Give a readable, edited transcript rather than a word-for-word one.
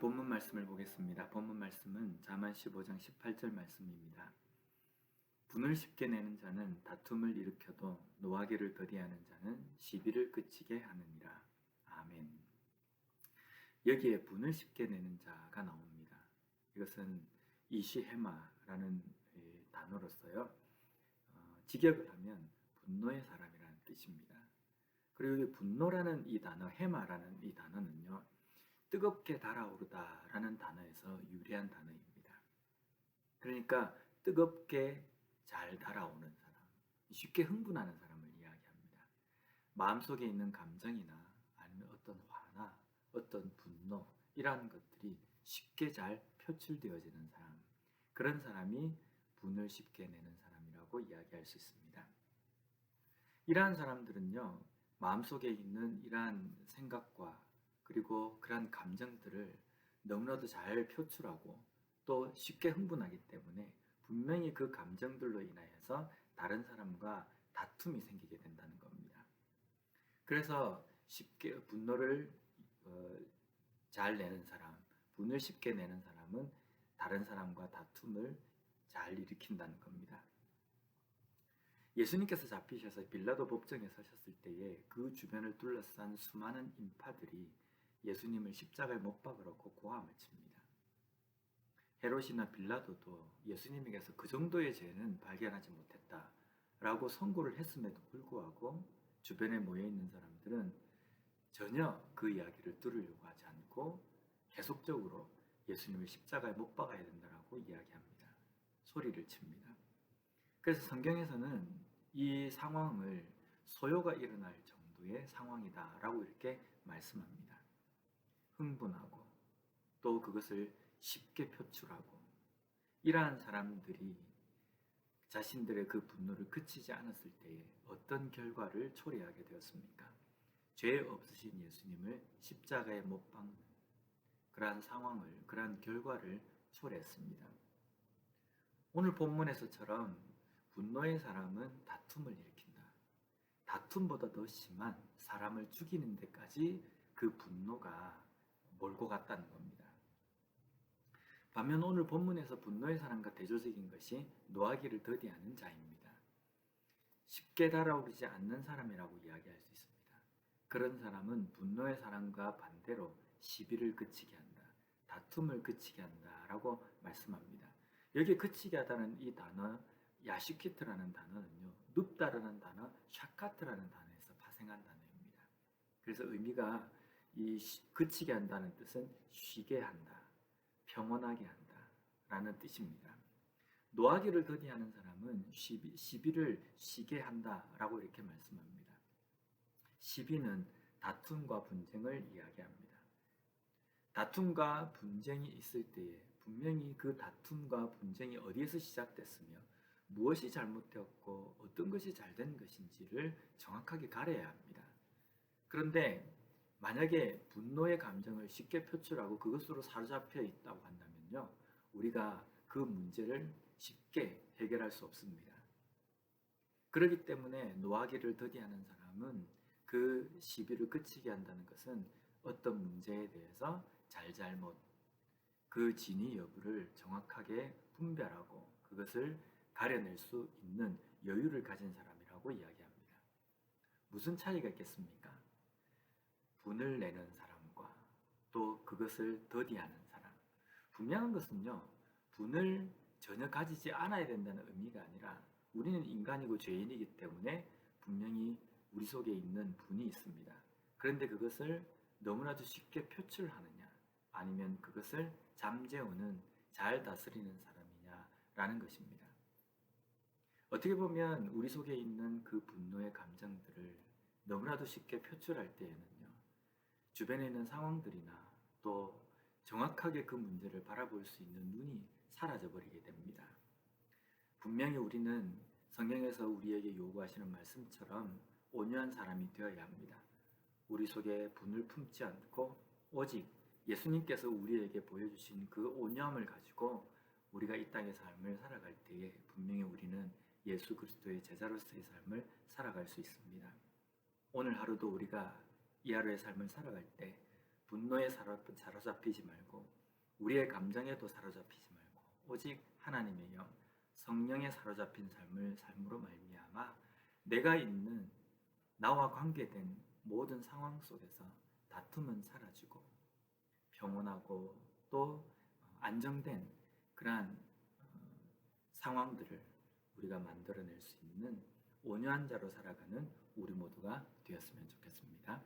본문 말씀을 보겠습니다. 본문 말씀은 잠언 15장 18절 말씀입니다. 분을 쉽게 내는 자는 다툼을 일으켜도 노하기를 더디하는 자는 시비를 그치게 하느니라. 아멘. 여기에 분을 쉽게 내는 자가 나옵니다. 이것은 이시헤마라는 단어로서요. 직역을 하면 분노의 사람이라는 뜻입니다. 그리고 이 분노라는 이 단어, 헤마라는 이 단어는요. 뜨겁게 달아오르다라는 단어에서 유래한 단어입니다. 그러니까 뜨겁게 잘 달아오는 사람, 쉽게 흥분하는 사람을 이야기합니다. 마음속에 있는 감정이나 아니면 어떤 화나 어떤 분노 이러한 것들이 쉽게 잘 표출되어지는 사람, 그런 사람이 분을 쉽게 내는 사람이라고 이야기할 수 있습니다. 이러한 사람들은요, 마음속에 있는 이러한 생각과 그리고 그러한 감정들을 너무나도 잘 표출하고 또 쉽게 흥분하기 때문에 분명히 그 감정들로 인하여서 다른 사람과 다툼이 생기게 된다는 겁니다. 그래서 쉽게 분노를 잘 내는 사람, 분을 쉽게 내는 사람은 다른 사람과 다툼을 잘 일으킨다는 겁니다. 예수님께서 잡히셔서 빌라도 법정에 서셨을 때에 그 주변을 둘러싼 수많은 인파들이 예수님을 십자가에 못 박으라고 고함을 칩니다. 헤롯이나 빌라도도 예수님에게서 그 정도의 죄는 발견하지 못했다라고 선고를 했음에도 불구하고 주변에 모여있는 사람들은 전혀 그 이야기를 들으려고 하지 않고 계속적으로 예수님을 십자가에 못 박아야 된다라고 이야기합니다. 소리를 칩니다. 그래서 성경에서는 이 상황을 소요가 일어날 정도의 상황이다라고 이렇게 말씀합니다. 흥분하고 또 그것을 쉽게 표출하고 이러한 사람들이 자신들의 그 분노를 그치지 않았을 때에 어떤 결과를 초래하게 되었습니까? 죄 없으신 예수님을 십자가에 못 박는 그러한 상황을, 그러한 결과를 초래했습니다. 오늘 본문에서처럼 분노의 사람은 다툼을 일으킨다. 다툼보다 더 심한 사람을 죽이는 데까지 그 분노가 몰고 갔다는 겁니다. 반면 오늘 본문에서 분노의 사람과 대조적인 것이 노하기를 더디하는 자입니다. 쉽게 달아오르지 않는 사람이라고 이야기할 수 있습니다. 그런 사람은 분노의 사람과 반대로 시비를 그치게 한다. 다툼을 그치게 한다라고 말씀합니다. 여기에 그치게 하다는 이 단어 야시키트라는 단어는요. 눕다라는 단어, 샤카트라는 단어에서 파생한 단어입니다. 그래서 의미가 이 그치게 한다는 뜻은 쉬게 한다, 평온하게 한다 라는 뜻입니다. 노하기를 더디하는 사람은 시비를 쉬게 한다라고 이렇게 말씀합니다. 시비는 다툼과 분쟁을 이야기합니다. 다툼과 분쟁이 있을 때에 분명히 그 다툼과 분쟁이 어디에서 시작됐으며 무엇이 잘못되었고 어떤 것이 잘된 것인지를 정확하게 가려야 합니다. 그런데 만약에 분노의 감정을 쉽게 표출하고 그것으로 사로잡혀 있다고 한다면요, 우리가 그 문제를 쉽게 해결할 수 없습니다. 그렇기 때문에 노하기를 더디하는 사람은 그 시비를 그치게 한다는 것은 어떤 문제에 대해서 잘잘못, 그 진위 여부를 정확하게 분별하고 그것을 가려낼 수 있는 여유를 가진 사람이라고 이야기합니다. 무슨 차이가 있겠습니까? 분을 내는 사람과 또 그것을 더디하는 사람. 분명한 것은요, 분을 전혀 가지지 않아야 된다는 의미가 아니라 우리는 인간이고 죄인이기 때문에 분명히 우리 속에 있는 분이 있습니다. 그런데 그것을 너무나도 쉽게 표출하느냐 아니면 그것을 잠재우는 잘 다스리는 사람이냐라는 것입니다. 어떻게 보면 우리 속에 있는 그 분노의 감정들을 너무나도 쉽게 표출할 때에는요, 주변에 있는 상황들이나 또 정확하게 그 문제를 바라볼 수 있는 눈이 사라져버리게 됩니다. 분명히 우리는 성경에서 우리에게 요구하시는 말씀처럼 온유한 사람이 되어야 합니다. 우리 속에 분을 품지 않고 오직 예수님께서 우리에게 보여주신 그 온유함을 가지고 우리가 이 땅의 삶을 살아갈 때에 분명히 우리는 예수 그리스도의 제자로서의 삶을 살아갈 수 있습니다. 오늘 하루도 우리가 이 하루의 삶을 살아갈 때 분노에 사로잡히지 말고 우리의 감정에도 사로잡히지 말고 오직 하나님의 영, 성령에 사로잡힌 삶을 삶으로 말미암아 내가 있는 나와 관계된 모든 상황 속에서 다툼은 사라지고 평온하고 또 안정된 그러한 상황들을 우리가 만들어낼 수 있는 온유한 자로 살아가는 우리 모두가 되었으면 좋겠습니다.